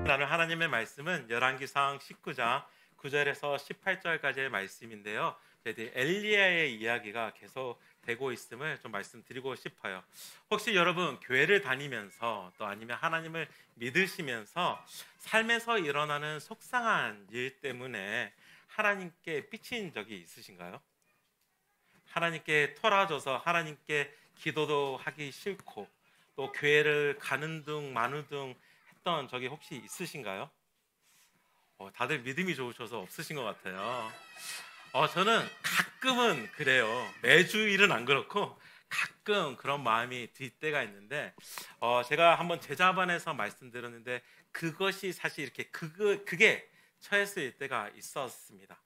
나눌 하나님의 말씀은 열왕기상 19장 9절에서 18절까지의 말씀인데요. 저희들이 엘리야의 이야기가 계속 되고 있음을 좀 말씀드리고 싶어요. 혹시 여러분 교회를 다니면서 또 아니면 하나님을 믿으시면서 삶에서 일어나는 속상한 일 때문에 하나님께 삐친 적이 있으신가요? 하나님께 토라져서 하나님께 기도도 하기 싫고 또 교회를 가는 둥 마는 둥 했던 적이 혹시 있으신가요? 다들 믿음이 좋으셔서 없으신 것 같아요. 저는 가끔은 그래요. 매주일은 안 그렇고 가끔 그런 마음이 들 때가 있는데 제가 한번 제자반에서 말씀드렸는데 그것이 사실 이렇게 그게 처했을 때가 있었습니다.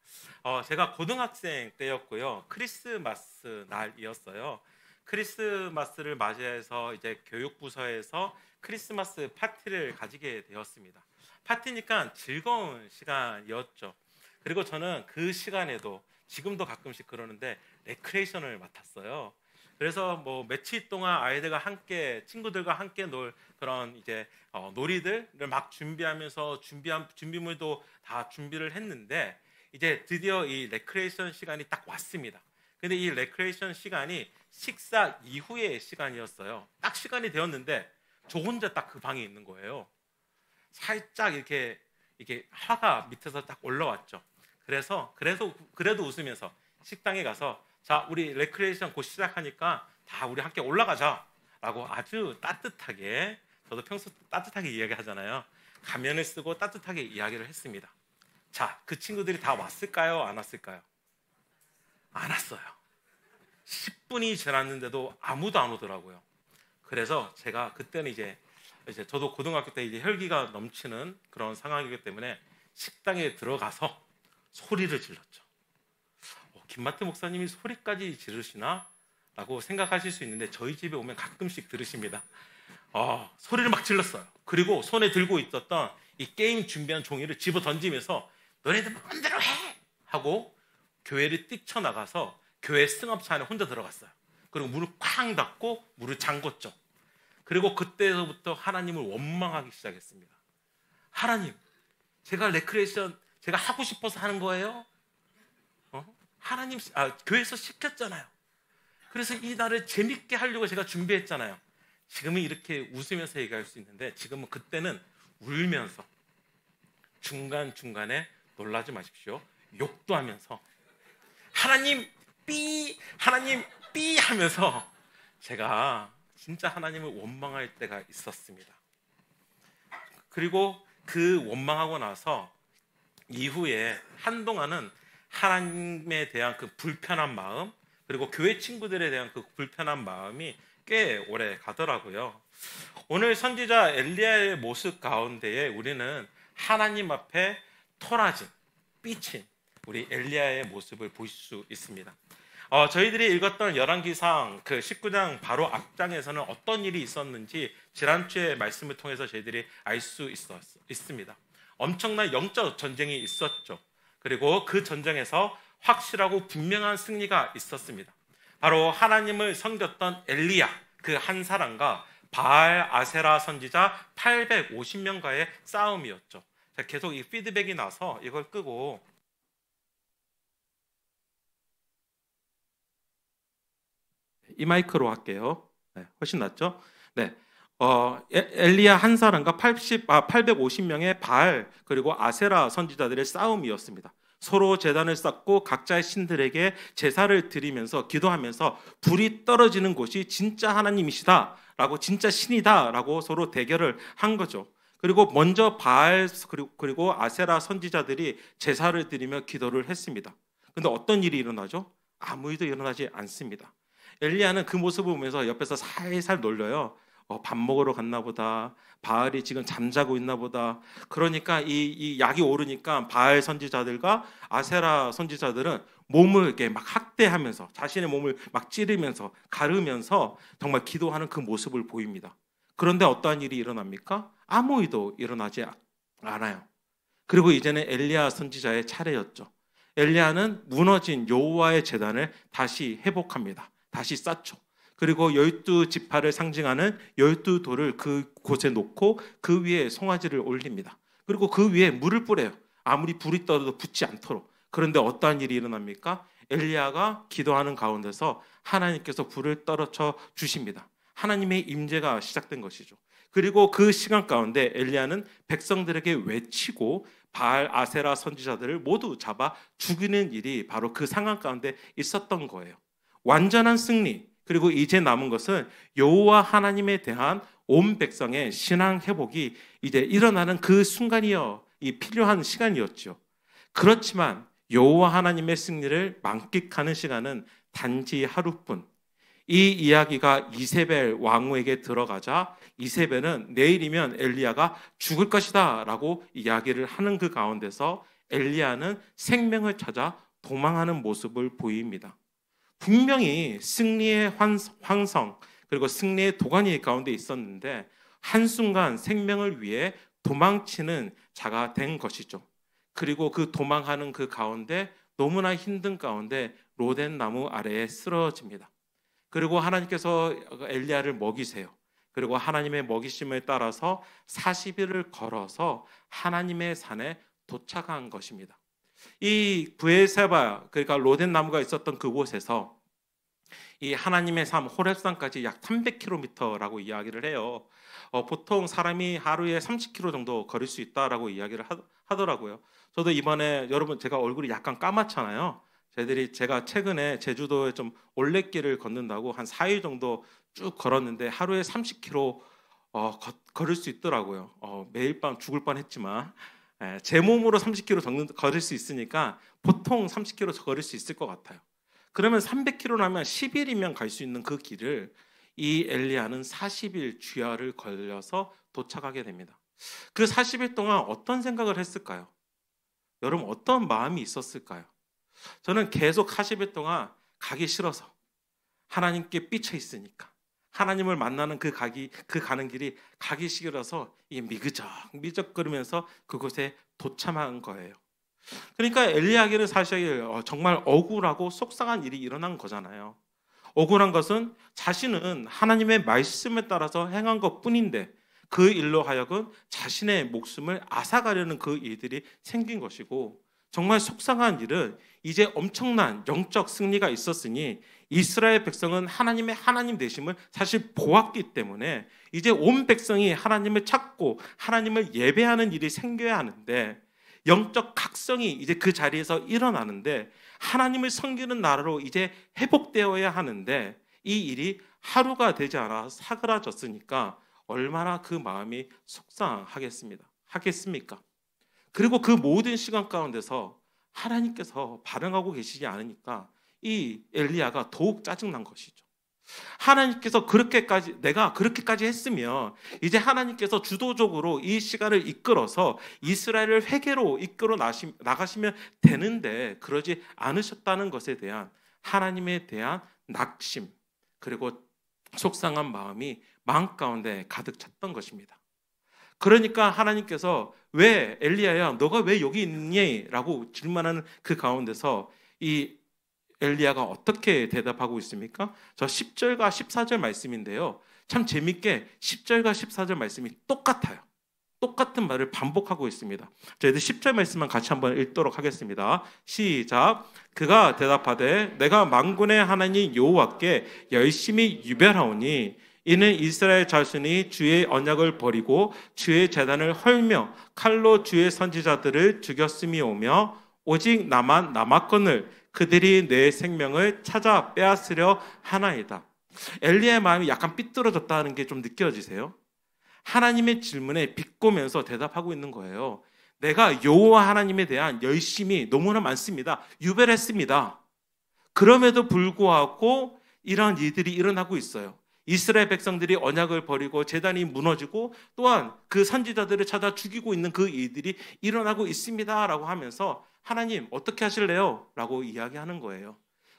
제가 고등학생 때였고요. 크리스마스 날이었어요. 크리스마스를 맞이해서 이제 교육부서에서 크리스마스 파티를 가지게 되었습니다. 파티니까 즐거운 시간이었죠. 그리고 저는 그 시간에도 지금도 가끔씩 그러는데 레크레이션을 맡았어요. 그래서 뭐 며칠 동안 아이들과 함께 친구들과 함께 놀 그런 이제 놀이들을 막 준비하면서 준비물도 다 준비를 했는데 이제 드디어 이 레크레이션 시간이 딱 왔습니다. 근데 이 레크레이션 시간이 식사 이후의 시간이었어요. 딱 시간이 되었는데 저 혼자 딱 그 방에 있는 거예요. 살짝 이렇게 화가 밑에서 딱 올라왔죠. 그래도 웃으면서 식당에 가서 자, 우리 레크레이션 곧 시작하니까 다 우리 함께 올라가자라고 아주 따뜻하게, 저도 평소 따뜻하게 이야기하잖아요. 가면을 쓰고 따뜻하게 이야기를 했습니다. 자, 그 친구들이 다 왔을까요? 안 왔을까요? 안 왔어요. 10분이 지났는데도 아무도 안 오더라고요. 그래서 제가 그때는 이제 저도 고등학교 때 이제 혈기가 넘치는 그런 상황이기 때문에 식당에 들어가서 소리를 질렀죠. 김마태 목사님이 소리까지 지르시나? 라고 생각하실 수 있는데 저희 집에 오면 가끔씩 들으십니다. 소리를 막 질렀어요. 그리고 손에 들고 있었던 이 게임 준비한 종이를 집어 던지면서 너네들 마음대로 해! 하고 교회를 뛰쳐나가서 교회 승합차 안에 혼자 들어갔어요. 그리고 문을 쾅 닫고 문을 잠궜죠. 그리고 그때부터 하나님을 원망하기 시작했습니다. 하나님, 제가 레크레이션 제가 하고 싶어서 하는 거예요? 하나님, 교회에서 시켰잖아요. 그래서 이 날을 재밌게 하려고 제가 준비했잖아요. 지금은 이렇게 웃으면서 얘기할 수 있는데 지금은 그때는 울면서 중간중간에 놀라지 마십시오. 욕도 하면서 하나님 삐 하면서 제가 진짜 하나님을 원망할 때가 있었습니다. 그리고 그 원망하고 나서 이후에 한동안은 하나님에 대한 그 불편한 마음, 그리고 교회 친구들에 대한 그 불편한 마음이 꽤 오래 가더라고요. 오늘 선지자 엘리야의 모습 가운데에 우리는 하나님 앞에 토라진, 삐친 우리 엘리야의 모습을 볼 수 있습니다. 저희들이 읽었던 열왕기상 그 19장 바로 앞장에서는 어떤 일이 있었는지 지난주의 말씀을 통해서 저희들이 알 수 있습니다. 엄청난 영적 전쟁이 있었죠. 그리고 그 전쟁에서 확실하고 분명한 승리가 있었습니다. 바로 하나님을 섬겼던 엘리야 그 한 사람과 바알 아세라 선지자 850명과의 싸움이었죠. 계속 이 피드백이 나서 이걸 끄고 이 마이크로 할게요. 네, 훨씬 낫죠? 네. 엘리야 한 사람과 850명의 바알 그리고 아세라 선지자들의 싸움이었습니다. 서로 제단을 쌓고 각자의 신들에게 제사를 드리면서 기도하면서 불이 떨어지는 곳이 진짜 하나님이시다라고 진짜 신이다라고 서로 대결을 한 거죠. 그리고 먼저 바알 그리고 아세라 선지자들이 제사를 드리며 기도를 했습니다. 그런데 어떤 일이 일어나죠? 아무 일도 일어나지 않습니다. 엘리야는 그 모습을 보면서 옆에서 살살 놀려요. 밥 먹으러 갔나 보다. 바알이 지금 잠자고 있나 보다. 그러니까 이 약이 오르니까 바알 선지자들과 아세라 선지자들은 몸을 이렇게 막 학대하면서 자신의 몸을 막 찌르면서 가르면서 정말 기도하는 그 모습을 보입니다. 그런데 어떠한 일이 일어납니까? 아무 일도 일어나지 않아요. 그리고 이제는 엘리야 선지자의 차례였죠. 엘리야는 무너진 여호와의 제단을 다시 회복합니다. 다시 쌓죠. 그리고 12지파를 상징하는 12돌을 그곳에 놓고 그 위에 송아지를 올립니다. 그리고 그 위에 물을 뿌려요. 아무리 불이 떠도 붙지 않도록. 그런데 어떠한 일이 일어납니까? 엘리야가 기도하는 가운데서 하나님께서 불을 떨어져 주십니다. 하나님의 임재가 시작된 것이죠. 그리고 그 시간 가운데 엘리야는 백성들에게 외치고 바알 아세라 선지자들을 모두 잡아 죽이는 일이 바로 그 상황 가운데 있었던 거예요. 완전한 승리, 그리고 이제 남은 것은 여호와 하나님에 대한 온 백성의 신앙 회복이 이제 일어나는 그 순간이요, 이 필요한 시간이었죠. 그렇지만 여호와 하나님의 승리를 만끽하는 시간은 단지 하루뿐. 이 이야기가 이세벨 왕후에게 들어가자 이세벨은 내일이면 엘리야가 죽을 것이다 라고 이야기를 하는 그 가운데서 엘리야는 생명을 찾아 도망하는 모습을 보입니다. 분명히 승리의 환성 그리고 승리의 도가니 가운데 있었는데 한순간 생명을 위해 도망치는 자가 된 것이죠. 그리고 그 도망하는 그 가운데 너무나 힘든 가운데 로덴 나무 아래에 쓰러집니다. 그리고 하나님께서 엘리야를 먹이세요. 그리고 하나님의 먹이심을 따라서 40일을 걸어서 하나님의 산에 도착한 것입니다. 이 브에세바, 그러니까 로덴 나무가 있었던 그곳에서 이 하나님의 삶 호렙산까지 약 300km라고 이야기를 해요. 보통 사람이 하루에 30km 정도 걸을 수 있다라고 이야기를 하더라고요. 저도 이번에 여러분 제가 얼굴이 약간 까맣잖아요. 제가 최근에 제주도에 좀 올레길을 걷는다고 한 4일 정도 쭉 걸었는데 하루에 30km 걸을 수 있더라고요. 매일 밤 죽을 뻔했지만 제 몸으로 30km 걸을 수 있으니까 보통 30km 걸을 수 있을 것 같아요. 그러면 300km라면 10일이면 갈 수 있는 그 길을 이 엘리야는 40일 주야를 걸려서 도착하게 됩니다. 그 40일 동안 어떤 생각을 했을까요? 여러분 어떤 마음이 있었을까요? 저는 계속 40일 동안 가기 싫어서 하나님께 삐쳐 있으니까 하나님을 만나는 그 가는 길이 가기 싫어서 미적거리면서 그곳에 도착한 거예요. 그러니까 엘리야에게는 사실 정말 억울하고 속상한 일이 일어난 거잖아요. 억울한 것은 자신은 하나님의 말씀에 따라서 행한 것뿐인데 그 일로 하여금 자신의 목숨을 앗아가려는 그 일들이 생긴 것이고, 정말 속상한 일은 이제 엄청난 영적 승리가 있었으니 이스라엘 백성은 하나님의 하나님 되심을 사실 보았기 때문에 이제 온 백성이 하나님을 찾고 하나님을 예배하는 일이 생겨야 하는데, 영적 각성이 이제 그 자리에서 일어나는데 하나님을 섬기는 나라로 이제 회복되어야 하는데 이 일이 하루가 되지 않아 사그라졌으니까 얼마나 그 마음이 하겠습니까? 그리고 그 모든 시간 가운데서 하나님께서 반응하고 계시지 않으니까 이 엘리야가 더욱 짜증난 것이죠. 하나님께서 내가 그렇게까지 했으면 이제 하나님께서 주도적으로 이 시간을 이끌어서 이스라엘을 회개로 이끌어 나가시면 되는데 그러지 않으셨다는 것에 대한 하나님에 대한 낙심 그리고 속상한 마음이 마음 가운데 가득 찼던 것입니다. 그러니까 하나님께서 왜 엘리야야 너가 왜 여기 있니? 라고 질문하는 그 가운데서 이 엘리야가 어떻게 대답하고 있습니까? 저 10절과 14절 말씀인데요. 참 재밌게 10절과 14절 말씀이 똑같아요. 똑같은 말을 반복하고 있습니다. 저희들 10절 말씀만 같이 한번 읽도록 하겠습니다. 시작. 그가 대답하되 내가 만군의 하나님 여호와께 열심히 유별하오니 이는 이스라엘 자손이 주의 언약을 버리고 주의 제단을 헐며 칼로 주의 선지자들을 죽였음이오며 오직 나만 남았거늘 그들이 내 생명을 찾아 빼앗으려 하나이다. 엘리야의 마음이 약간 삐뚤어졌다는 게 좀 느껴지세요? 하나님의 질문에 비꼬면서 대답하고 있는 거예요. 내가 여호와 하나님에 대한 열심이 너무나 많습니다. 유별했습니다. 그럼에도 불구하고 이러한 일들이 일어나고 있어요. 이스라엘 백성들이 언약을 버리고 제단이 무너지고 또한 그 선지자들을 찾아 죽이고 있는 그 일들이 일어나고 있습니다 라고 하면서 하나님 어떻게 하실래요? 라고 이야기하는 거예요.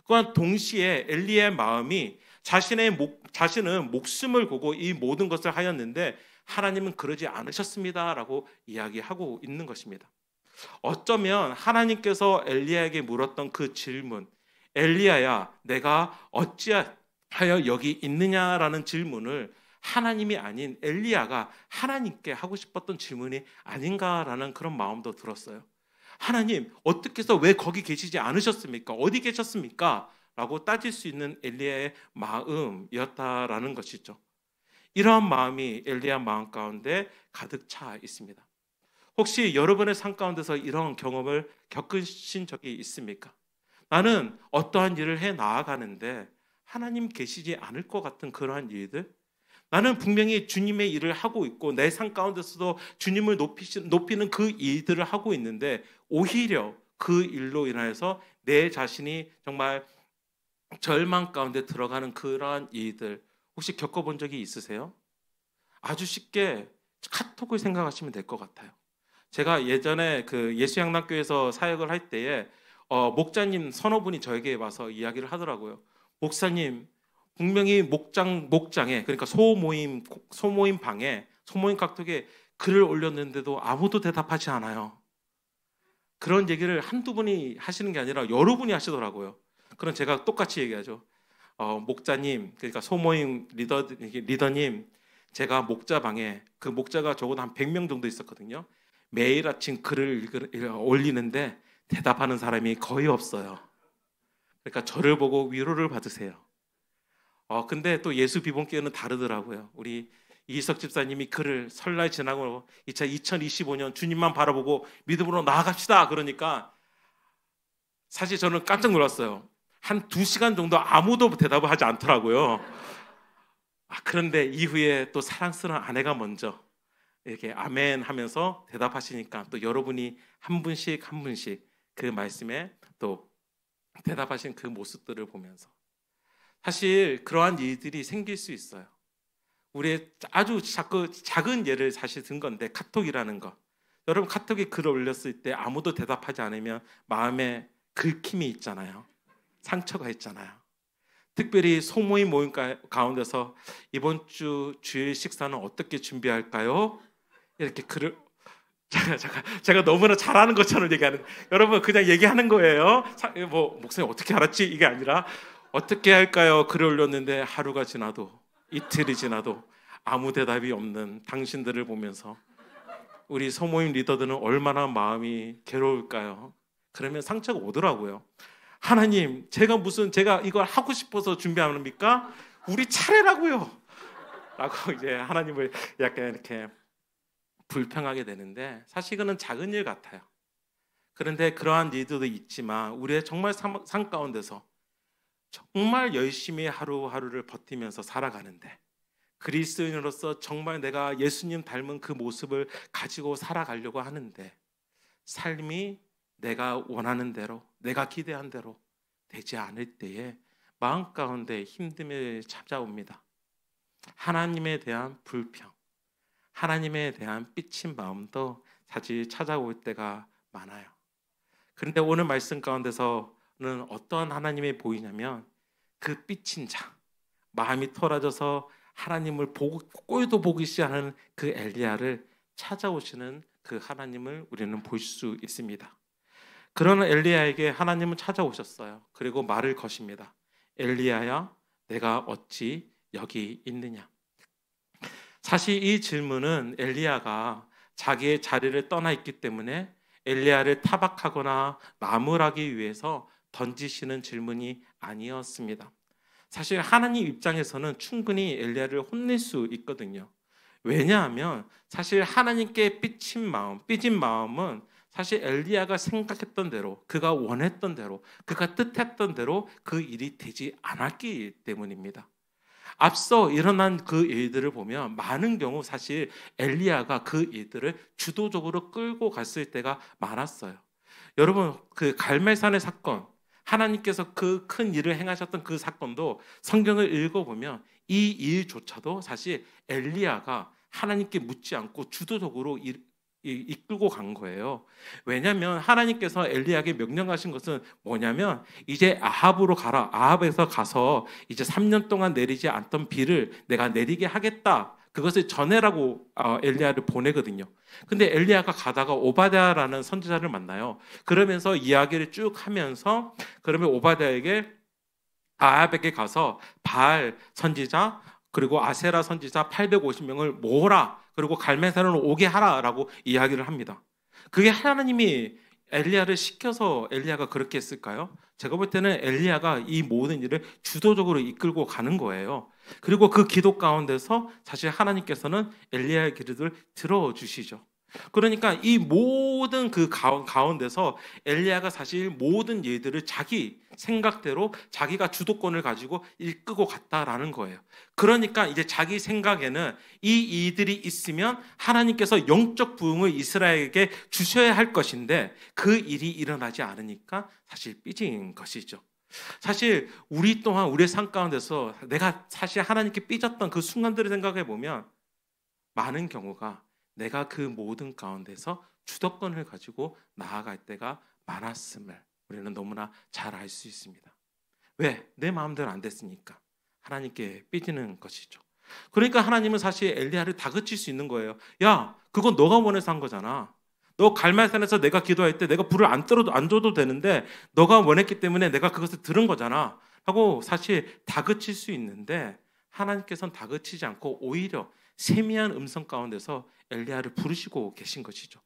또한 동시에 엘리야의 마음이 자신은 목숨을 걸고 이 모든 것을 하였는데 하나님은 그러지 않으셨습니다 라고 이야기하고 있는 것입니다. 어쩌면 하나님께서 엘리야에게 물었던 그 질문, 엘리야야 내가 어찌하여 여기 있느냐라는 질문을 하나님이 아닌 엘리야가 하나님께 하고 싶었던 질문이 아닌가라는 그런 마음도 들었어요. 하나님, 어떻게 해서 왜 거기 계시지 않으셨습니까? 어디 계셨습니까? 라고 따질 수 있는 엘리야의 마음이었다라는 것이죠. 이러한 마음이 엘리야 마음 가운데 가득 차 있습니다. 혹시 여러분의 삶 가운데서 이런 경험을 겪으신 적이 있습니까? 나는 어떠한 일을 해 나아가는데 하나님 계시지 않을 것 같은 그러한 일들, 나는 분명히 주님의 일을 하고 있고 내 삶 가운데서도 주님을 높이는 그 일들을 하고 있는데 오히려 그 일로 인하여서 내 자신이 정말 절망 가운데 들어가는 그러한 일들 혹시 겪어본 적이 있으세요? 아주 쉽게 카톡을 생각하시면 될 것 같아요. 제가 예전에 그 예수양락교에서 사역을 할 때에 목자님 서너 분이 저에게 와서 이야기를 하더라고요. 목사님, 분명히 목장에 그러니까 소모임 방에 소모임 카톡에 글을 올렸는데도 아무도 대답하지 않아요. 그런 얘기를 한두 분이 하시는 게 아니라 여러 분이 하시더라고요. 그럼 제가 똑같이 얘기하죠. 목자님, 그러니까 소모임 리더님, 제가 목자방에 그 목자가 적어도 한 100명 정도 있었거든요. 매일 아침 글을 올리는데 대답하는 사람이 거의 없어요. 그러니까 저를 보고 위로를 받으세요. 근데 또 예수 비본교회는 다르더라고요. 우리 이희석 집사님이 글을 설날 지나고 2025년 주님만 바라보고 믿음으로 나아갑시다 그러니까 사실 저는 깜짝 놀랐어요. 한 2시간 정도 아무도 대답을 하지 않더라고요. 그런데 이후에 또 사랑스러운 아내가 먼저 이렇게 아멘 하면서 대답하시니까 또 여러분이 한 분씩 그 말씀에 또 대답하신 그 모습들을 보면서 사실 그러한 일들이 생길 수 있어요. 우리의 아주 작은 예를 사실 든 건데 카톡이라는 거. 여러분 카톡에 글을 올렸을 때 아무도 대답하지 않으면 마음에 긁힘이 있잖아요. 상처가 있잖아요. 특별히 소모임 모임 가운데서 이번 주 주일 식사는 어떻게 준비할까요? 이렇게 글을 제가 너무나 잘하는 것처럼 얘기하는 여러분 그냥 얘기하는 거예요. 뭐 목사님 어떻게 알았지? 이게 아니라 어떻게 할까요? 글을 올렸는데 하루가 지나도 이틀이 지나도 아무 대답이 없는 당신들을 보면서 우리 소모임 리더들은 얼마나 마음이 괴로울까요? 그러면 상처가 오더라고요. 하나님, 제가 이걸 하고 싶어서 준비합니까? 우리 차례라고요. 라고 이제 하나님을 약간 이렇게 불평하게 되는데 사실 이거는 작은 일 같아요. 그런데 그러한 일들도 있지만 우리의 정말 삶 가운데서 정말 열심히 하루하루를 버티면서 살아가는데 그리스도인으로서 정말 내가 예수님 닮은 그 모습을 가지고 살아가려고 하는데 삶이 내가 원하는 대로 내가 기대한 대로 되지 않을 때에 마음 가운데 힘듦이 찾아옵니다. 하나님에 대한 불평, 하나님에 대한 삐친 마음도 사실 찾아올 때가 많아요. 그런데 오늘 말씀 가운데서는 어떤 하나님이 보이냐면 그 삐친 자, 마음이 토라져서 하나님을 꼴도 보기 시작하는 그 엘리야를 찾아오시는 그 하나님을 우리는 볼 수 있습니다. 그러나 엘리야에게 하나님은 찾아오셨어요. 그리고 말을 거십니다. 엘리야야, 내가 어찌 여기 있느냐? 사실 이 질문은 엘리야가 자기의 자리를 떠나 있기 때문에 엘리야를 타박하거나 나무라기 위해서 던지시는 질문이 아니었습니다. 사실 하나님 입장에서는 충분히 엘리야를 혼낼 수 있거든요. 왜냐하면 사실 하나님께 삐진 마음은 사실 엘리야가 생각했던 대로, 그가 원했던 대로, 그가 뜻했던 대로 그 일이 되지 않았기 때문입니다. 앞서 일어난 그 일들을 보면 많은 경우 사실 엘리야가 그 일들을 주도적으로 끌고 갔을 때가 많았어요. 여러분 그 갈멜산의 사건, 하나님께서 그 큰 일을 행하셨던 그 사건도 성경을 읽어보면 이 일조차도 사실 엘리야가 하나님께 묻지 않고 주도적으로 이끌고 간 거예요. 왜냐하면 하나님께서 엘리야에게 명령하신 것은 뭐냐면 이제 아합으로 가라. 아합에서 가서 이제 3년 동안 내리지 않던 비를 내가 내리게 하겠다. 그것을 전해라고 엘리야를 보내거든요. 근데 엘리야가 가다가 오바댜라는 선지자를 만나요. 그러면서 이야기를 쭉 하면서 그러면 오바댜에게 아합에게 가서 바알 선지자 그리고 아세라 선지자 850명을 모으라. 그리고 갈멜산으로 오게 하라라고 이야기를 합니다. 그게 하나님이 엘리야를 시켜서 엘리야가 그렇게 했을까요? 제가 볼 때는 엘리야가 이 모든 일을 주도적으로 이끌고 가는 거예요. 그리고 그 기도 가운데서 사실 하나님께서는 엘리야의 기도를 들어주시죠. 그러니까 이 모든 그 가운데서 엘리야가 사실 모든 일들을 자기 생각대로 자기가 주도권을 가지고 이끌고 갔다라는 거예요. 그러니까 이제 자기 생각에는 이 일들이 있으면 하나님께서 영적 부흥을 이스라엘에게 주셔야 할 것인데 그 일이 일어나지 않으니까 사실 삐진 것이죠. 사실 우리 또한 우리의 삶 가운데서 내가 사실 하나님께 삐졌던 그 순간들을 생각해 보면 많은 경우가 내가 그 모든 가운데서 주도권을 가지고 나아갈 때가 많았음을 우리는 너무나 잘 알 수 있습니다. 왜? 내 마음대로 안 됐으니까 하나님께 삐지는 것이죠. 그러니까 하나님은 사실 엘리야를 다그칠 수 있는 거예요. 야, 그건 너가 원해서 한 거잖아. 너 갈멜산에서 내가 기도할 때 내가 불을 안 줘도 되는데 너가 원했기 때문에 내가 그것을 들은 거잖아 하고 사실 다그칠 수 있는데 하나님께서는 다그치지 않고 오히려 세미한 음성 가운데서 엘리야를 부르시고 계신 것이죠.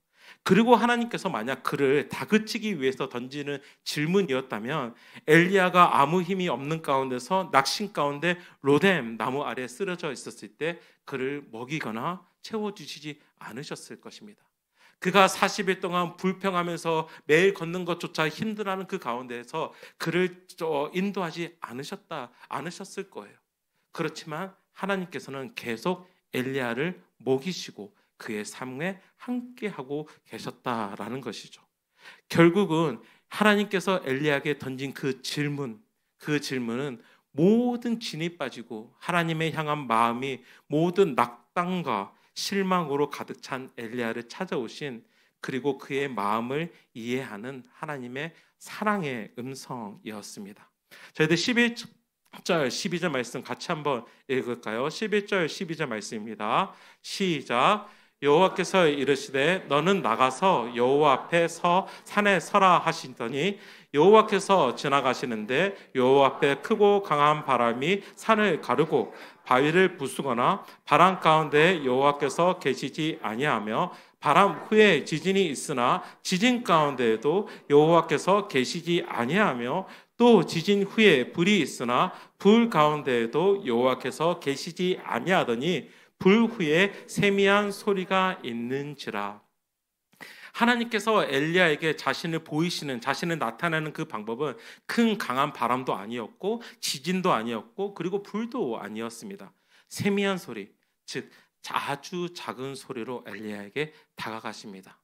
그리고 하나님께서 만약 그를 다그치기 위해서 던지는 질문이었다면 엘리야가 아무 힘이 없는 가운데서 낙심 가운데 로뎀 나무 아래에 쓰러져 있었을 때 그를 먹이거나 채워주시지 않으셨을 것입니다. 그가 40일 동안 불평하면서 매일 걷는 것조차 힘들어하는 그 가운데에서 그를 인도하지 않으셨을 거예요. 그렇지만 하나님께서는 계속 엘리야를 먹이시고 그의 삶에 함께하고 계셨다라는 것이죠. 결국은 하나님께서 엘리야에게 던진 그 질문은 모든 진이 빠지고 하나님의 향한 마음이 모든 낙담과 실망으로 가득 찬 엘리야를 찾아오신 그리고 그의 마음을 이해하는 하나님의 사랑의 음성이었습니다. 저희들 11절 12절 말씀 같이 한번 읽을까요? 11절 12절 말씀입니다. 시작. 여호와께서 이르시되 너는 나가서 여호와 앞에 산에 서라 하시더니 여호와께서 지나가시는데 여호와 앞에 크고 강한 바람이 산을 가르고 바위를 부수거나 바람 가운데 여호와께서 계시지 아니하며 바람 후에 지진이 있으나 지진 가운데에도 여호와께서 계시지 아니하며 또 지진 후에 불이 있으나 불 가운데에도 여호와께서 계시지 아니하더니 불 후에 세미한 소리가 있는지라. 하나님께서 엘리야에게 자신을 나타내는 그 방법은 큰 강한 바람도 아니었고 지진도 아니었고 그리고 불도 아니었습니다. 세미한 소리, 즉 아주 작은 소리로 엘리야에게 다가가십니다.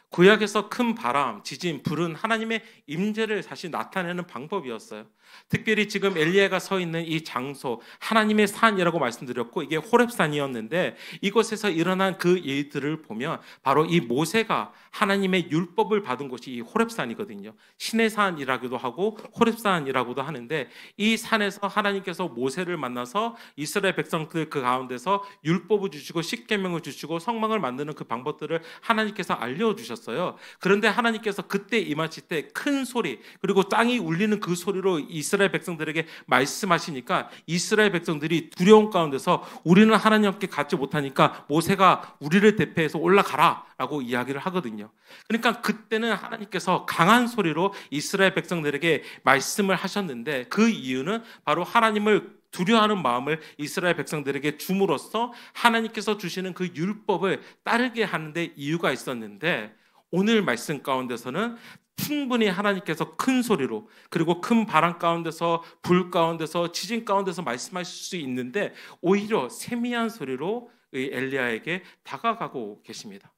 구약에서 큰 바람, 지진, 불은 하나님의 임재를 다시 나타내는 방법이었어요. 특별히 지금 엘리야가 서 있는 이 장소, 하나님의 산이라고 말씀드렸고 이게 호렙산이었는데 이곳에서 일어난 그 일들을 보면 바로 이 모세가 하나님의 율법을 받은 곳이 이 호렙산이거든요. 신의 산이라고도 하고 호렙산이라고도 하는데 이 산에서 하나님께서 모세를 만나서 이스라엘 백성들 그 가운데서 율법을 주시고 십계명을 주시고 성막을 만드는 그 방법들을 하나님께서 알려주셨어요. 그런데 하나님께서 그때 임하실 때 큰 소리 그리고 땅이 울리는 그 소리로 이스라엘 백성들에게 말씀하시니까 이스라엘 백성들이 두려움 가운데서 우리는 하나님께 갖지 못하니까 모세가 우리를 대표해서 올라가라 라고 이야기를 하거든요. 그러니까 그때는 하나님께서 강한 소리로 이스라엘 백성들에게 말씀을 하셨는데 그 이유는 바로 하나님을 두려워하는 마음을 이스라엘 백성들에게 줌으로써 하나님께서 주시는 그 율법을 따르게 하는데 이유가 있었는데 오늘 말씀 가운데서는 충분히 하나님께서 큰 소리로 그리고 큰 바람 가운데서 불 가운데서 지진 가운데서 말씀하실 수 있는데 오히려 세미한 소리로 엘리야에게 다가가고 계십니다.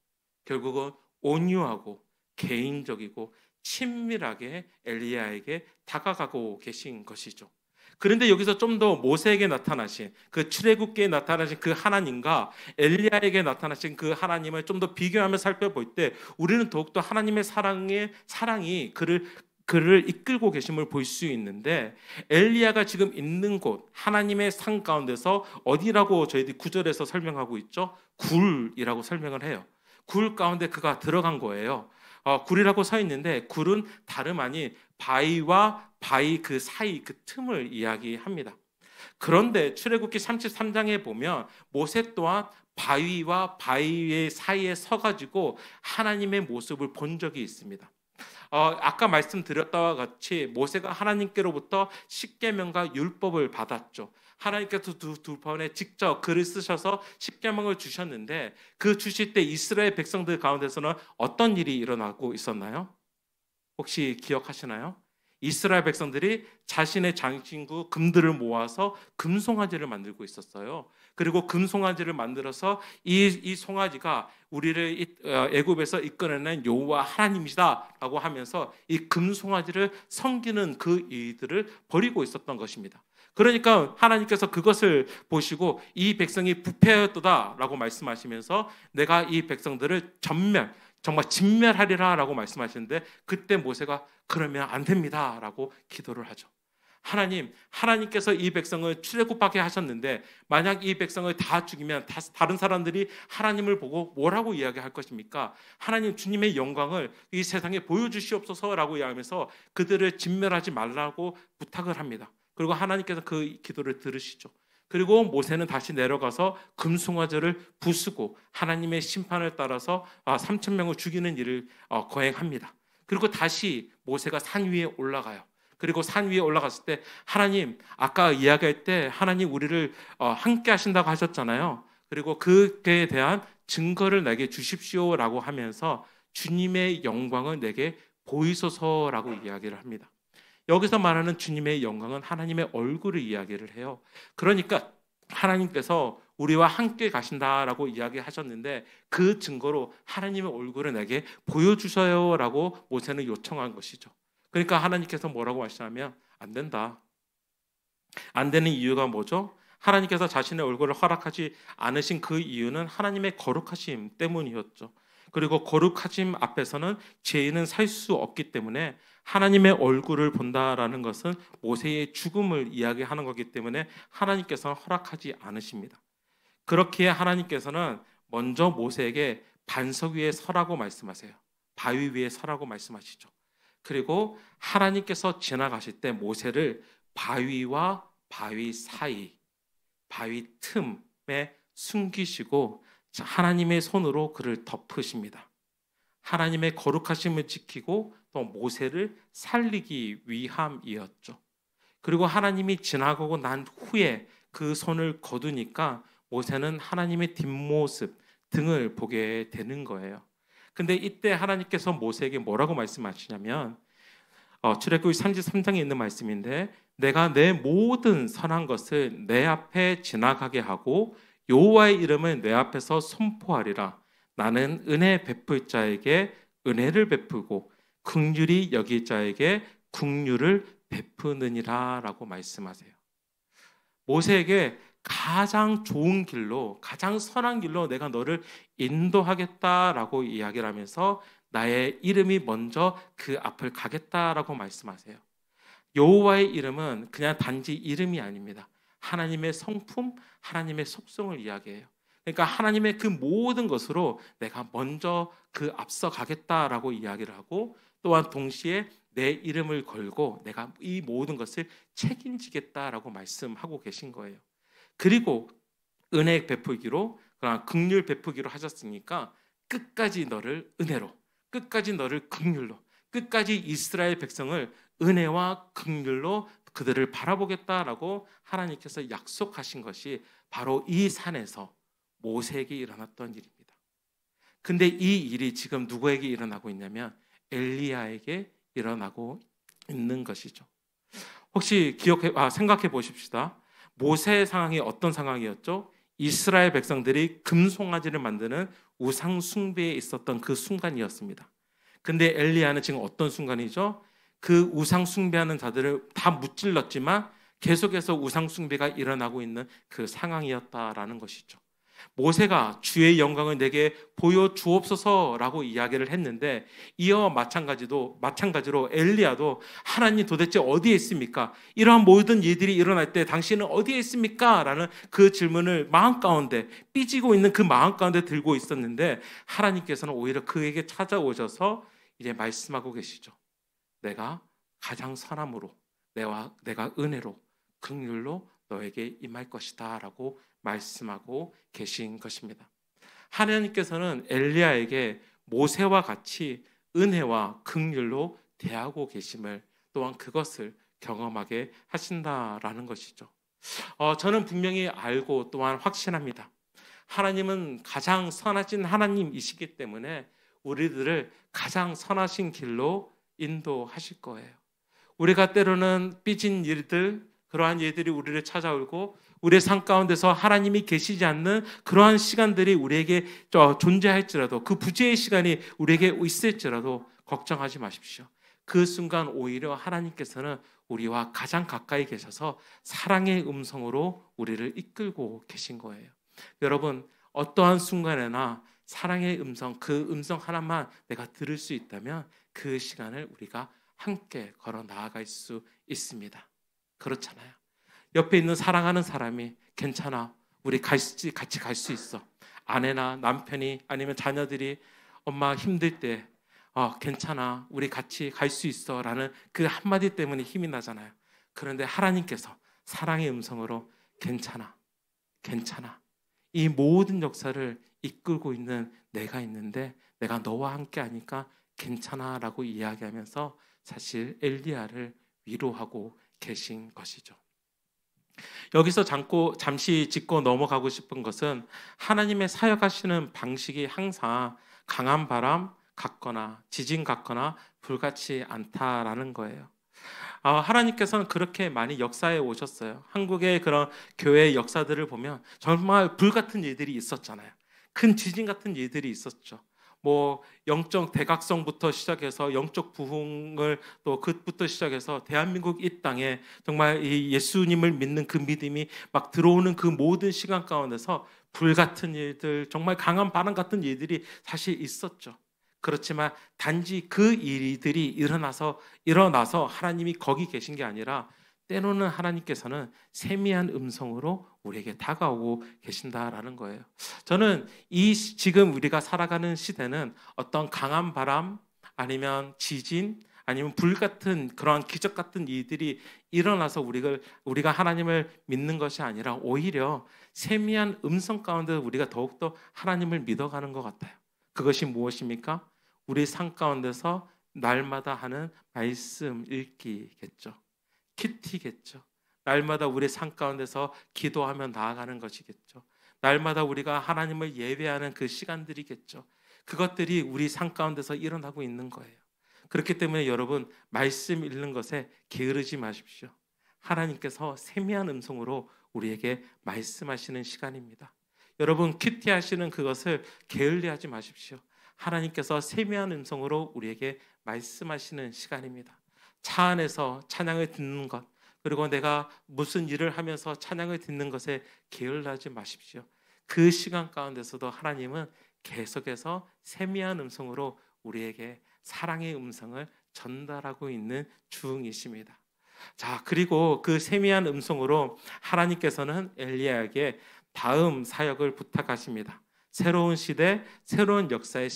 결국은 온유하고 개인적이고 친밀하게 엘리야에게 다가가고 계신 것이죠. 그런데 여기서 좀 더 모세에게 나타나신 그 출애굽기에 나타나신 그 하나님과 엘리야에게 나타나신 그 하나님을 좀 더 비교하며 살펴볼 때 우리는 더욱더 하나님의 사랑이 그를 이끌고 계심을 볼 수 있는데 엘리야가 지금 있는 곳 하나님의 산 가운데서 어디라고 저희들이 9절에서 설명하고 있죠? 굴이라고 설명을 해요. 굴 가운데 그가 들어간 거예요. 굴이라고 서 있는데 굴은 다름 아닌 바위와 바위 그 사이 그 틈을 이야기합니다. 그런데 출애굽기 33장에 보면 모세 또한 바위와 바위 사이에 서가지고 하나님의 모습을 본 적이 있습니다. 아까 말씀드렸다와 같이 모세가 하나님께로부터 십계명과 율법을 받았죠. 하나님께서 두 번에 직접 글을 쓰셔서 십계명을 주셨는데 그 주실 때 이스라엘 백성들 가운데서는 어떤 일이 일어나고 있었나요? 혹시 기억하시나요? 이스라엘 백성들이 자신의 장신구 금들을 모아서 금송아지를 만들고 있었어요. 그리고 금송아지를 만들어서 이 송아지가 우리를 애굽에서 이끌어낸 여호와 하나님이다라고 하면서 이 금송아지를 섬기는 그 일들을 벌이고 있었던 것입니다. 그러니까 하나님께서 그것을 보시고 이 백성이 부패하였도다라고 말씀하시면서 내가 이 백성들을 정말 진멸하리라라고 말씀하시는데 그때 모세가 그러면 안 됩니다라고 기도를 하죠. 하나님께서 이 백성을 출애굽하게 하셨는데 만약 이 백성을 다 죽이면 다른 사람들이 하나님을 보고 뭐라고 이야기할 것입니까? 하나님 주님의 영광을 이 세상에 보여주시옵소서라고 이야기하면서 그들을 진멸하지 말라고 부탁을 합니다. 그리고 하나님께서 그 기도를 들으시죠. 그리고 모세는 다시 내려가서 금송아지를 부수고 하나님의 심판을 따라서 3천 명을 죽이는 일을 거행합니다. 그리고 다시 모세가 산 위에 올라가요. 그리고 산 위에 올라갔을 때 하나님 아까 이야기할 때 하나님 우리를 함께 하신다고 하셨잖아요. 그리고 그에 대한 증거를 내게 주십시오라고 하면서 주님의 영광을 내게 보이소서라고 이야기를 합니다. 여기서 말하는 주님의 영광은 하나님의 얼굴을 이야기를 해요. 그러니까 하나님께서 우리와 함께 가신다라고 이야기하셨는데 그 증거로 하나님의 얼굴을 내게 보여주셔요라고 모세는 요청한 것이죠. 그러니까 하나님께서 뭐라고 하시냐면 안 된다. 안 되는 이유가 뭐죠? 하나님께서 자신의 얼굴을 허락하지 않으신 그 이유는 하나님의 거룩하심 때문이었죠. 그리고 거룩하심 앞에서는 죄인은 살 수 없기 때문에 하나님의 얼굴을 본다라는 것은 모세의 죽음을 이야기하는 거기 때문에 하나님께서는 허락하지 않으십니다. 그렇기에 하나님께서는 먼저 모세에게 반석 위에 서라고 말씀하세요. 바위 위에 서라고 말씀하시죠. 그리고 하나님께서 지나가실 때 모세를 바위와 바위 사이, 바위 틈에 숨기시고 하나님의 손으로 그를 덮으십니다. 하나님의 거룩하심을 지키고 또 모세를 살리기 위함이었죠. 그리고 하나님이 지나가고 난 후에 그 손을 거두니까 모세는 하나님의 뒷모습 등을 보게 되는 거예요. 근데 이때 하나님께서 모세에게 뭐라고 말씀하시냐면 출애굽기 33장에 있는 말씀인데 내가 내 모든 선한 것을 내 앞에 지나가게 하고 여호와의 이름을 내 앞에서 선포하리라. 나는 은혜 베풀 자에게 은혜를 베풀고 긍휼히 여길 자에게 긍휼을 베푸느니라라고 말씀하세요. 모세에게 가장 좋은 길로, 가장 선한 길로 내가 너를 인도하겠다라고 이야기를 하면서 나의 이름이 먼저 그 앞을 가겠다라고 말씀하세요. 여호와의 이름은 그냥 단지 이름이 아닙니다. 하나님의 성품, 하나님의 속성을 이야기해요. 그러니까 하나님의 그 모든 것으로 내가 먼저 그 앞서 가겠다라고 이야기를 하고 또한 동시에 내 이름을 걸고 내가 이 모든 것을 책임지겠다라고 말씀하고 계신 거예요. 그리고 은혜 베풀기로 그러나 긍휼 베풀기로 하셨으니까 끝까지 너를 은혜로, 끝까지 너를 긍휼로, 끝까지 이스라엘 백성을 은혜와 긍휼로 그들을 바라보겠다라고 하나님께서 약속하신 것이 바로 이 산에서 모세에게 일어났던 일입니다. 근데 이 일이 지금 누구에게 일어나고 있냐면 엘리야에게 일어나고 있는 것이죠. 혹시 생각해 보십시다. 모세의 상황이 어떤 상황이었죠? 이스라엘 백성들이 금송아지를 만드는 우상 숭배에 있었던 그 순간이었습니다. 근데 엘리야는 지금 어떤 순간이죠? 그 우상 숭배하는 자들을 다 무찔렀지만 계속해서 우상 숭배가 일어나고 있는 그 상황이었다라는 것이죠. 모세가 주의 영광을 내게 보여주옵소서라고 이야기를 했는데 이와 마찬가지로 엘리야도 하나님 도대체 어디에 있습니까? 이러한 모든 일들이 일어날 때 당신은 어디에 있습니까? 라는 그 질문을 마음 가운데 삐지고 있는 그 마음 가운데 들고 있었는데 하나님께서는 오히려 그에게 찾아오셔서 이제 말씀하고 계시죠. 내가 가장 선함으로 내가 은혜로 긍휼로 너에게 임할 것이다 라고 말씀하고 계신 것입니다. 하나님께서는 엘리야에게 모세와 같이 은혜와 긍휼로 대하고 계심을, 또한 그것을 경험하게 하신다라는 것이죠. 저는 분명히 알고 또한 확신합니다. 하나님은 가장 선하신 하나님이시기 때문에 우리들을 가장 선하신 길로 인도하실 거예요. 우리가 때로는 삐진 일들, 그러한 일들이 우리를 찾아오고 우리의 삶 가운데서 하나님이 계시지 않는 그러한 시간들이 우리에게 존재할지라도, 그 부재의 시간이 우리에게 있을지라도 걱정하지 마십시오. 그 순간 오히려 하나님께서는 우리와 가장 가까이 계셔서 사랑의 음성으로 우리를 이끌고 계신 거예요. 여러분, 어떠한 순간에나 사랑의 음성, 그 음성 하나만 내가 들을 수 있다면 그 시간을 우리가 함께 걸어 나아갈 수 있습니다. 그렇잖아요. 옆에 있는 사랑하는 사람이 괜찮아, 우리 같이 갈 수 있어. 아내나 남편이 아니면 자녀들이 엄마 힘들 때 괜찮아, 우리 같이 갈 수 있어 라는 그 한마디 때문에 힘이 나잖아요. 그런데 하나님께서 사랑의 음성으로 괜찮아, 괜찮아, 이 모든 역사를 이끌고 있는 내가 있는데 내가 너와 함께 하니까 괜찮아 라고 이야기하면서 사실 엘리야를 위로하고 계신 것이죠. 여기서 잠시 짚고 넘어가고 싶은 것은 하나님의 사역하시는 방식이 항상 강한 바람 같거나 지진 같거나 불같지 않다라는 거예요. 하나님께서는 그렇게 많이 역사해 오셨어요. 한국의 그런 교회의 역사들을 보면 정말 불같은 일들이 있었잖아요. 큰 지진 같은 일들이 있었죠. 뭐 영적 대각성부터 시작해서 영적 부흥을 또 그부터 시작해서 대한민국 이 땅에 정말 이 예수님을 믿는 그 믿음이 막 들어오는 그 모든 시간 가운데서 불같은 일들, 정말 강한 바람 같은 일들이 사실 있었죠. 그렇지만 단지 그 일들이 일어나서 하나님이 거기 계신 게 아니라 때로는 하나님께서는 세미한 음성으로 우리에게 다가오고 계신다라는 거예요. 저는 지금 우리가 살아가는 시대는 어떤 강한 바람 아니면 지진 아니면 불 같은 그러한 기적 같은 일들이 일어나서 우리가 하나님을 믿는 것이 아니라 오히려 세미한 음성 가운데 우리가 더욱더 하나님을 믿어가는 것 같아요. 그것이 무엇입니까? 우리 삶 가운데서 날마다 하는 말씀 읽기겠죠. 큐티겠죠. 날마다 우리 삶 가운데서 기도하며 나아가는 것이겠죠. 날마다 우리가 하나님을 예배하는 그 시간들이겠죠. 그것들이 우리 삶 가운데서 일어나고 있는 거예요. 그렇기 때문에 여러분, 말씀 읽는 것에 게으르지 마십시오. 하나님께서 세미한 음성으로 우리에게 말씀하시는 시간입니다. 여러분, 큐티하시는 그것을 게을리하지 마십시오. 하나님께서 세미한 음성으로 우리에게 말씀하시는 시간입니다. 차 안에서 찬양을 듣는 것, 그리고 내가 무슨 일을 하면서 찬양을 듣는 것에 게을러하지 마십시오. 그 시간 가운데서도 하나님은 계속해서 세미한 음성으로 우리에게 사랑의 음성을 전달하고 있는 중이십니다. 자, 그리고 그 세미한 음성으로 하나님께서는 엘리야에게 다음 사역을 부탁하십니다. 새로운 시대, 새로운 역사의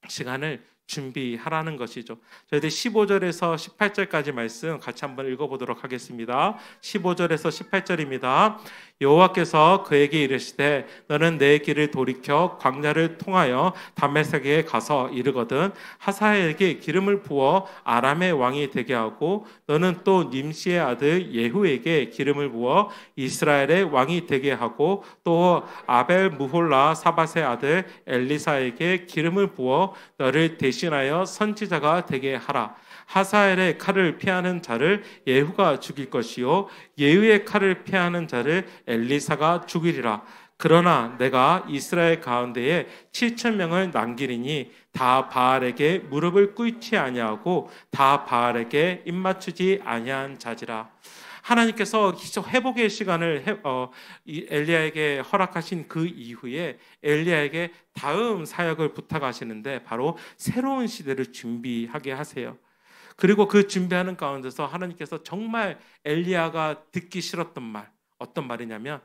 시간을 준비하라는 것이죠. 저희들 15절에서 18절까지 말씀 같이 한번 읽어보도록 하겠습니다. 15절에서 18절입니다. 여호와께서 그에게 이르시되 너는 내 길을 돌이켜 광야를 통하여 다메섹에 가서 이르거든 하사엘에게 기름을 부어 아람의 왕이 되게 하고 너는 또 님시의 아들 예후에게 기름을 부어 이스라엘의 왕이 되게 하고 또 아벨 무홀라 사밧의 아들 엘리사에게 기름을 부어 너를 대신하여 선지자가 되게 하라. 하사엘의 칼을 피하는 자를 예후가 죽일 것이요 예후의 칼을 피하는 자를 엘리사가 죽이리라. 그러나 내가 이스라엘 가운데에 7,000명을 남기리니 다 바알에게 무릎을 꿇지 아니하고 다 바알에게 입맞추지 아니한 자지라. 하나님께서 회복의 시간을 엘리야에게 허락하신 그 이후에 엘리야에게 다음 사역을 부탁하시는데 바로 새로운 시대를 준비하게 하세요. 그리고 그 준비하는 가운데서 하나님께서 정말 엘리야가 듣기 싫었던 말, 어떤 말이냐면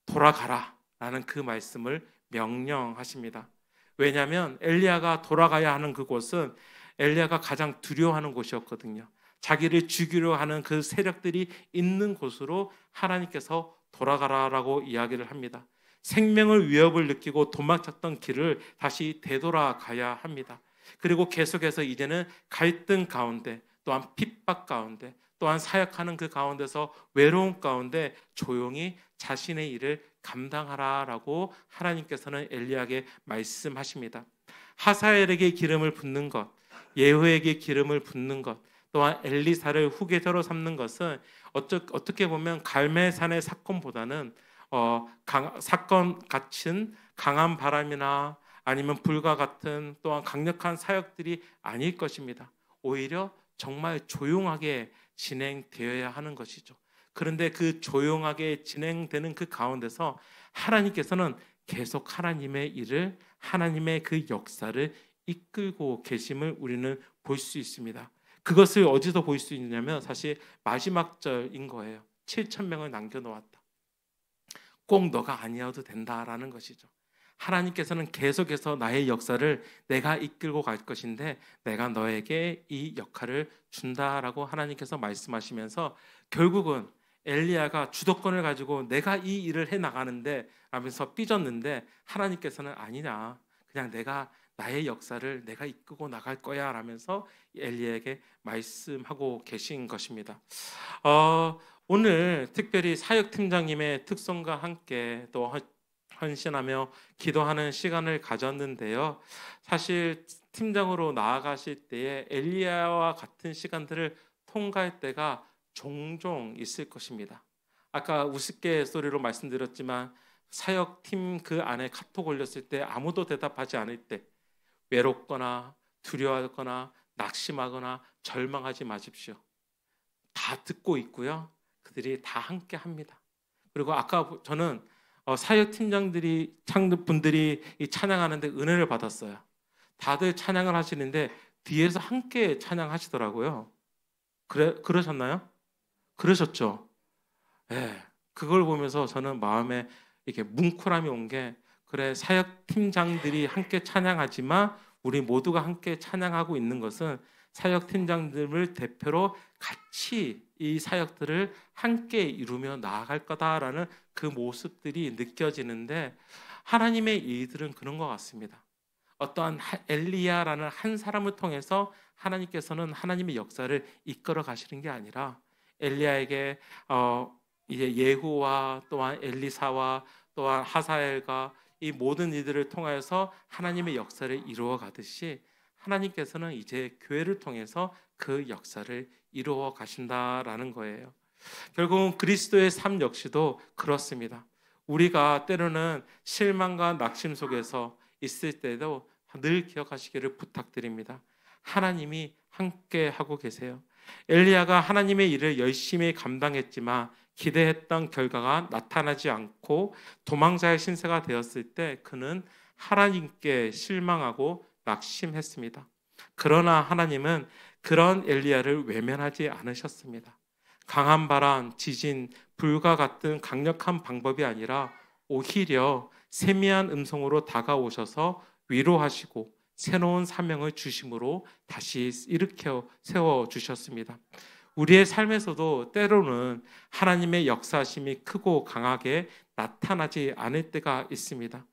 돌아가라 라는 그 말씀을 명령하십니다. 왜냐하면 엘리야가 돌아가야 하는 그곳은 엘리야가 가장 두려워하는 곳이었거든요. 자기를 죽이려 하는 그 세력들이 있는 곳으로 하나님께서 돌아가라라고 이야기를 합니다. 생명을 위협을 느끼고 도망쳤던 길을 다시 되돌아가야 합니다. 그리고 계속해서 이제는 갈등 가운데, 또한 핍박 가운데, 또한 사역하는 그 가운데서 외로움 가운데 조용히 자신의 일을 감당하라라고 하나님께서는 엘리야에게 말씀하십니다. 하사엘에게 기름을 붓는 것, 예후에게 기름을 붓는 것, 또한 엘리사를 후계자로 삼는 것은 어떻게 보면 갈멜산의 사건보다는 사건 같은 강한 바람이나 아니면 불과 같은 또한 강력한 사역들이 아닐 것입니다. 오히려 정말 조용하게 진행되어야 하는 것이죠. 그런데 그 조용하게 진행되는 그 가운데서 하나님께서는 계속 하나님의 일을, 하나님의 그 역사를 이끌고 계심을 우리는 볼 수 있습니다. 그것을 어디서 볼 수 있냐면 사실 마지막 절인 거예요. 7,000명을 남겨놓았다. 꼭 너가 아니어도 된다라는 것이죠. 하나님께서는 계속해서 나의 역사를 내가 이끌고 갈 것인데 내가 너에게 이 역할을 준다라고 하나님께서 말씀하시면서 결국은 엘리야가 주도권을 가지고 내가 이 일을 해나가는데 라면서 삐졌는데 하나님께서는 아니냐, 그냥 내가 나의 역사를 내가 이끌고 나갈 거야 라면서 엘리야에게 말씀하고 계신 것입니다. 오늘 특별히 사역팀장님의 특성과 함께 또 헌신하며 기도하는 시간을 가졌는데요. 사실 팀장으로 나아가실 때에 엘리야와 같은 시간들을 통과할 때가 종종 있을 것입니다. 아까 우스갯소리로 말씀드렸지만 사역팀 그 안에 카톡 올렸을 때 아무도 대답하지 않을 때 외롭거나 두려워하거나 낙심하거나 절망하지 마십시오. 다 듣고 있고요. 그들이 다 함께 합니다. 그리고 아까 저는 사역팀장들이 분들이 찬양하는데 은혜를 받았어요. 다들 찬양을 하시는데 뒤에서 함께 찬양하시더라고요. 그러셨나요? 그러셨죠? 네, 그걸 보면서 저는 마음에 이렇게 뭉클함이 온 게, 그래, 사역팀장들이 함께 찬양하지만 우리 모두가 함께 찬양하고 있는 것은 사역팀장들을 대표로 같이 이 사역들을 함께 이루며 나아갈 거다라는 그 모습들이 느껴지는데, 하나님의 일들은 그런 것 같습니다. 어떠한 엘리야라는 한 사람을 통해서 하나님께서는 하나님의 역사를 이끌어 가시는 게 아니라 엘리야에게 이제 예후와 또한 엘리사와 또한 하사엘과 이 모든 이들을 통해서 하나님의 역사를 이루어 가듯이 하나님께서는 이제 교회를 통해서 그 역사를 이루어 가신다라는 거예요. 결국은 그리스도의 삶 역시도 그렇습니다. 우리가 때로는 실망과 낙심 속에서 있을 때도 늘 기억하시기를 부탁드립니다. 하나님이 함께 하고 계세요. 엘리야가 하나님의 일을 열심히 감당했지만 기대했던 결과가 나타나지 않고 도망자의 신세가 되었을 때 그는 하나님께 실망하고 낙심했습니다. 그러나 하나님은 그런 엘리야를 외면하지 않으셨습니다. 강한 바람, 지진, 불과 같은 강력한 방법이 아니라 오히려 세미한 음성으로 다가오셔서 위로하시고 새로운 사명을 주심으로 다시 일으켜 세워주셨습니다. 우리의 삶에서도 때로는 하나님의 역사심이 크고 강하게 나타나지 않을 때가 있습니다.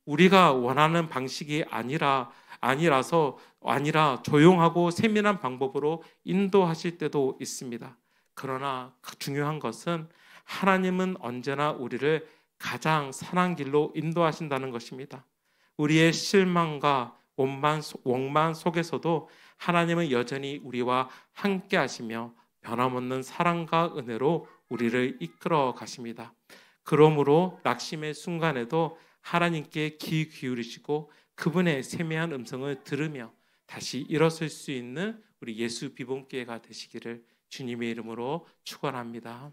우리가 원하는 방식이 아니라 조용하고 세밀한 방법으로 인도하실 때도 있습니다. 그러나 중요한 것은 하나님은 언제나 우리를 가장 선한 길로 인도하신다는 것입니다. 우리의 실망과 원만 속에서도 하나님은 여전히 우리와 함께 하시며 변함없는 사랑과 은혜로 우리를 이끌어 가십니다. 그러므로 낙심의 순간에도 하나님께 귀 기울이시고 그분의 세미한 음성을 들으며 다시 일어설 수 있는 우리 예수 비봉교회가 되시기를 주님의 이름으로 축원합니다.